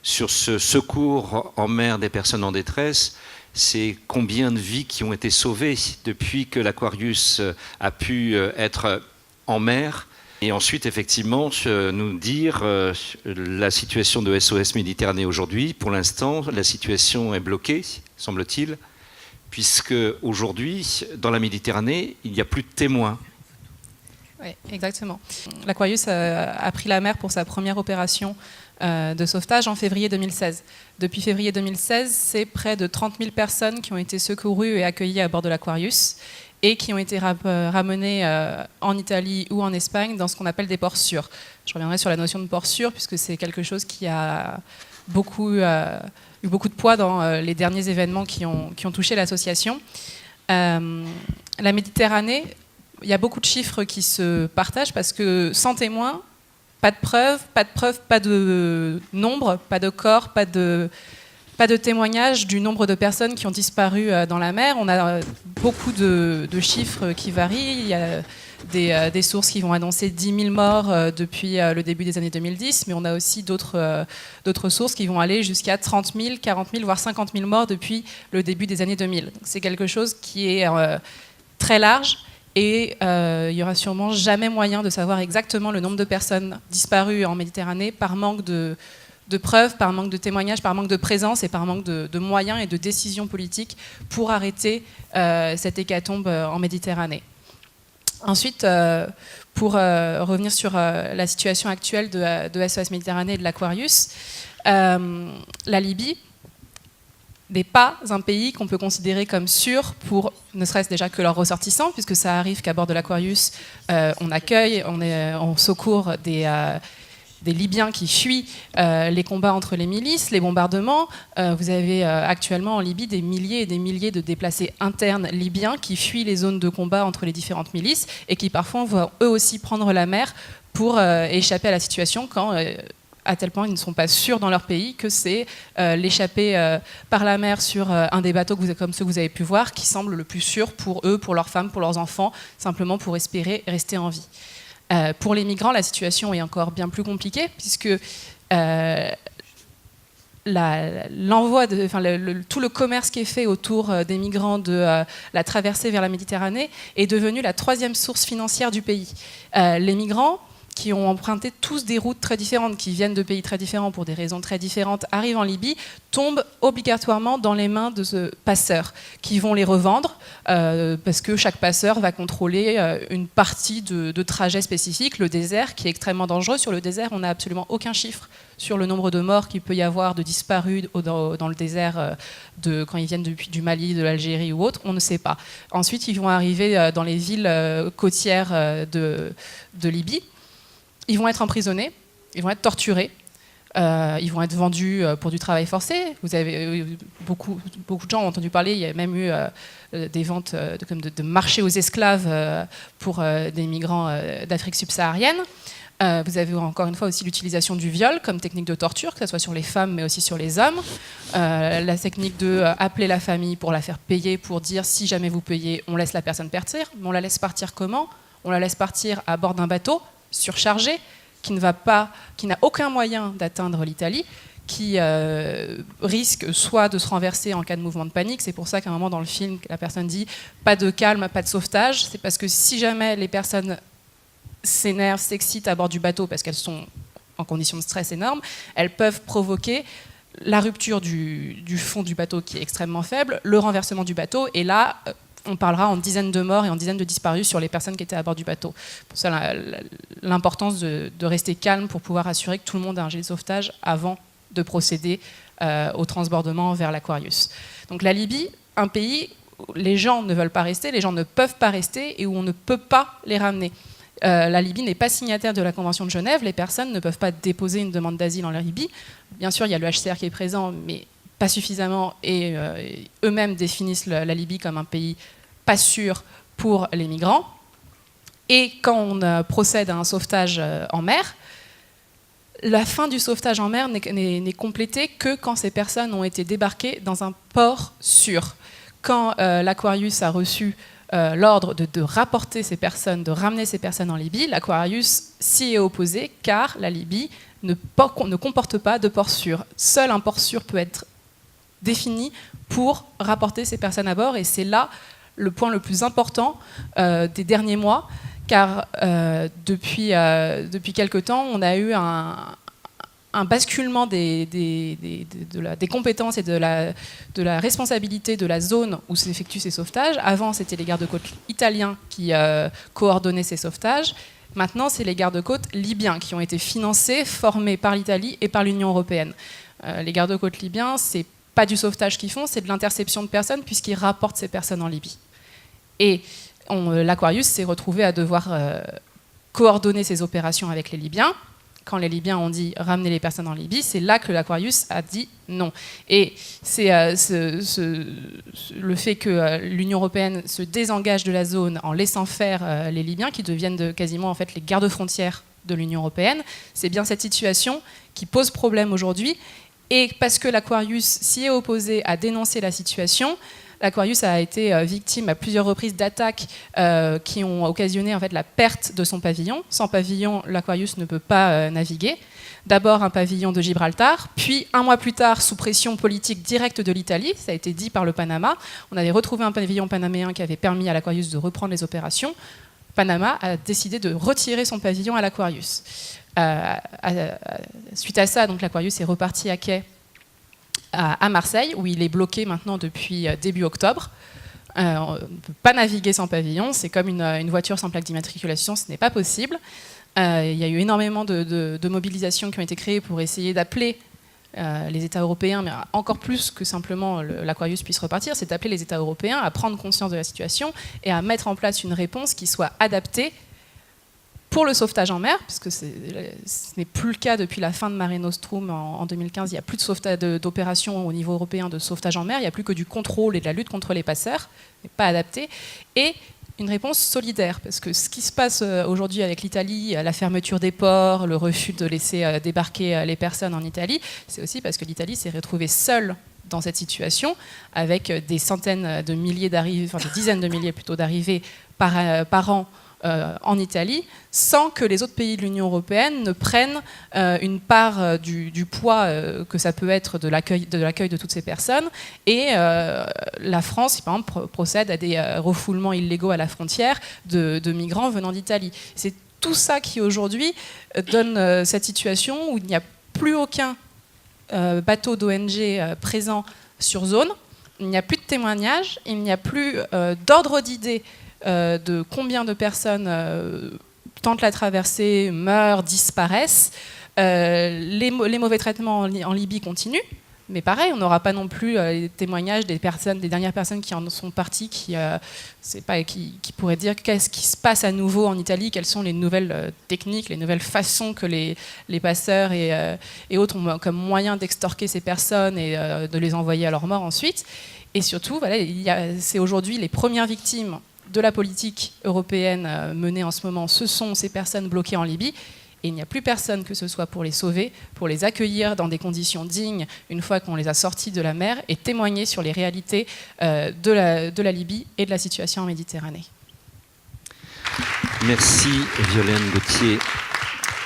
sur ce secours en mer des personnes en détresse, c'est combien de vies qui ont été sauvées depuis que l'Aquarius a pu être en mer. Et ensuite, effectivement, nous dire la situation de SOS Méditerranée aujourd'hui. Pour l'instant, la situation est bloquée, semble-t-il, puisque aujourd'hui, dans la Méditerranée, il n'y a plus de témoins. Oui, exactement. L'Aquarius a pris la mer pour sa première opération de sauvetage en février 2016. Depuis février 2016, c'est près de 30 000 personnes qui ont été secourues et accueillies à bord de l'Aquarius et qui ont été ramenées en Italie ou en Espagne dans ce qu'on appelle des ports sûrs. Je reviendrai sur la notion de port sûr puisque c'est quelque chose qui a eu beaucoup de poids dans les derniers événements qui ont touché l'association. La Méditerranée, il y a beaucoup de chiffres qui se partagent parce que sans témoins, pas de preuves, pas de nombre, pas de corps, pas de témoignages du nombre de personnes qui ont disparu dans la mer. On a beaucoup de chiffres qui varient. Il y a des sources qui vont annoncer 10 000 morts depuis le début des années 2010, mais on a aussi d'autres sources qui vont aller jusqu'à 30 000, 40 000, voire 50 000 morts depuis le début des années 2000. Donc c'est quelque chose qui est très large. Et il n'y aura sûrement jamais moyen de savoir exactement le nombre de personnes disparues en Méditerranée par manque de preuves, par manque de témoignages, par manque de présence et par manque de moyens et de décisions politiques pour arrêter cette hécatombe en Méditerranée. Ensuite, pour revenir sur la situation actuelle de SOS Méditerranée et de l'Aquarius, la Libye n'est pas un pays qu'on peut considérer comme sûr pour ne serait-ce déjà que leurs ressortissants, puisque ça arrive qu'à bord de l'Aquarius, on secourt des Libyens qui fuient les combats entre les milices, les bombardements. Vous avez actuellement en Libye des milliers et des milliers de déplacés internes libyens qui fuient les zones de combat entre les différentes milices et qui parfois vont eux aussi prendre la mer pour échapper à la situation quand... à tel point ils ne sont pas sûrs dans leur pays que c'est l'échapper par la mer sur un des bateaux comme ceux que vous avez pu voir qui semble le plus sûr pour eux, pour leurs femmes, pour leurs enfants, simplement pour espérer rester en vie. Pour les migrants, la situation est encore bien plus compliquée puisque tout le commerce qui est fait autour des migrants de la traversée vers la Méditerranée est devenu la troisième source financière du pays. Les migrants qui ont emprunté tous des routes très différentes, qui viennent de pays très différents pour des raisons très différentes, arrivent en Libye, tombent obligatoirement dans les mains de ce passeur, qui vont les revendre, parce que chaque passeur va contrôler une partie de trajet spécifique, le désert, qui est extrêmement dangereux. Sur le désert, on n'a absolument aucun chiffre sur le nombre de morts qu'il peut y avoir, de disparus dans le désert, quand ils viennent du Mali, de l'Algérie ou autre, on ne sait pas. Ensuite, ils vont arriver dans les villes côtières de Libye. Ils vont être emprisonnés, ils vont être torturés, ils vont être vendus pour du travail forcé. Vous avez beaucoup de gens ont entendu parler, il y a même eu des ventes de marché aux esclaves pour des migrants d'Afrique subsaharienne. Vous avez encore une fois aussi l'utilisation du viol comme technique de torture, que ce soit sur les femmes mais aussi sur les hommes. La technique de appeler la famille pour la faire payer, pour dire si jamais vous payez, on laisse la personne partir. Mais on la laisse partir comment ? On la laisse partir à bord d'un bateau surchargé, qui n'a aucun moyen d'atteindre l'Italie, qui risque soit de se renverser en cas de mouvement de panique. C'est pour ça qu'à un moment dans le film, la personne dit « pas de calme, pas de sauvetage ». C'est parce que si jamais les personnes s'énervent, s'excitent à bord du bateau, parce qu'elles sont en conditions de stress énormes, elles peuvent provoquer la rupture du fond du bateau qui est extrêmement faible, le renversement du bateau, et là... on parlera en dizaines de morts et en dizaines de disparus sur les personnes qui étaient à bord du bateau. Pour ça, l'importance de rester calme pour pouvoir assurer que tout le monde a un gilet de sauvetage avant de procéder au transbordement vers l'Aquarius. Donc la Libye, un pays où les gens ne veulent pas rester, les gens ne peuvent pas rester et où on ne peut pas les ramener. La Libye n'est pas signataire de la Convention de Genève, les personnes ne peuvent pas déposer une demande d'asile en Libye. Bien sûr, il y a le HCR qui est présent, mais pas suffisamment, et eux-mêmes définissent la Libye comme un pays pas sûr pour les migrants. Et quand on procède à un sauvetage en mer, la fin du sauvetage en mer n'est complétée que quand ces personnes ont été débarquées dans un port sûr. Quand l'Aquarius a reçu l'ordre de rapporter ces personnes, de ramener ces personnes en Libye, l'Aquarius s'y est opposé car la Libye ne comporte pas de port sûr. Seul un port sûr peut être défini pour rapporter ces personnes à bord, et c'est là le point le plus important des derniers mois, car depuis quelque temps, on a eu un basculement des compétences et de la responsabilité de la zone où s'effectuent ces sauvetages. Avant, c'était les gardes-côtes italiens qui coordonnaient ces sauvetages. Maintenant, c'est les gardes-côtes libyens qui ont été financés, formés par l'Italie et par l'Union européenne. Les gardes-côtes libyens, c'est pas du sauvetage qu'ils font, c'est de l'interception de personnes, puisqu'ils rapportent ces personnes en Libye. Et l'Aquarius s'est retrouvé à devoir coordonner ses opérations avec les Libyens. Quand les Libyens ont dit « ramener les personnes en Libye », c'est là que l'Aquarius a dit non. Et c'est le fait que l'Union européenne se désengage de la zone en laissant faire les Libyens, qui deviennent quasiment en fait les gardes-frontières de l'Union européenne, c'est bien cette situation qui pose problème aujourd'hui. Et parce que l'Aquarius s'y est opposé à dénoncer la situation, l'Aquarius a été victime à plusieurs reprises d'attaques qui ont occasionné en fait la perte de son pavillon. Sans pavillon, l'Aquarius ne peut pas naviguer. D'abord un pavillon de Gibraltar, puis un mois plus tard, sous pression politique directe de l'Italie, ça a été dit par le Panama, on avait retrouvé un pavillon panaméen qui avait permis à l'Aquarius de reprendre les opérations. Panama a décidé de retirer son pavillon à l'Aquarius. Suite à ça, donc l'Aquarius est reparti à quai à Marseille, où il est bloqué maintenant depuis début octobre. On ne peut pas naviguer sans pavillon, c'est comme une voiture sans plaque d'immatriculation, ce n'est pas possible. Il y a eu énormément de mobilisations qui ont été créées pour essayer d'appeler les États européens, mais encore plus que simplement l'Aquarius puisse repartir, c'est d'appeler les États européens à prendre conscience de la situation et à mettre en place une réponse qui soit adaptée pour le sauvetage en mer, puisque ce n'est plus le cas depuis la fin de Mare Nostrum en 2015. Il n'y a plus d'opérations au niveau européen de sauvetage en mer, il n'y a plus que du contrôle et de la lutte contre les passeurs, mais pas adapté. Et une réponse solidaire, parce que ce qui se passe aujourd'hui avec l'Italie, la fermeture des ports, le refus de laisser débarquer les personnes en Italie, c'est aussi parce que l'Italie s'est retrouvée seule dans cette situation, avec des centaines de milliers d'arrivées, enfin des dizaines de milliers plutôt d'arrivées par an en Italie, sans que les autres pays de l'Union européenne ne prennent une part du poids que ça peut être de l'accueil de toutes ces personnes. Et la France, par exemple, procède à des refoulements illégaux à la frontière de migrants venant d'Italie. C'est tout ça qui, aujourd'hui, donne cette situation où il n'y a plus aucun bateau d'ONG présent sur zone, il n'y a plus de témoignages, il n'y a plus d'ordre d'idée de combien de personnes tentent la traversée, meurent, disparaissent. Les mauvais traitements en Libye continuent, mais pareil, on n'aura pas non plus les témoignages des dernières personnes qui en sont parties, qui pourraient dire qu'est-ce qui se passe à nouveau en Italie, quelles sont les nouvelles techniques, les nouvelles façons que les passeurs et autres ont comme moyen d'extorquer ces personnes et de les envoyer à leur mort ensuite. Et surtout, voilà, c'est aujourd'hui les premières victimes de la politique européenne menée en ce moment, ce sont ces personnes bloquées en Libye, et il n'y a plus personne que ce soit pour les sauver, pour les accueillir dans des conditions dignes une fois qu'on les a sortis de la mer et témoigner sur les réalités de la Libye et de la situation en Méditerranée. Merci Violaine Gauthier.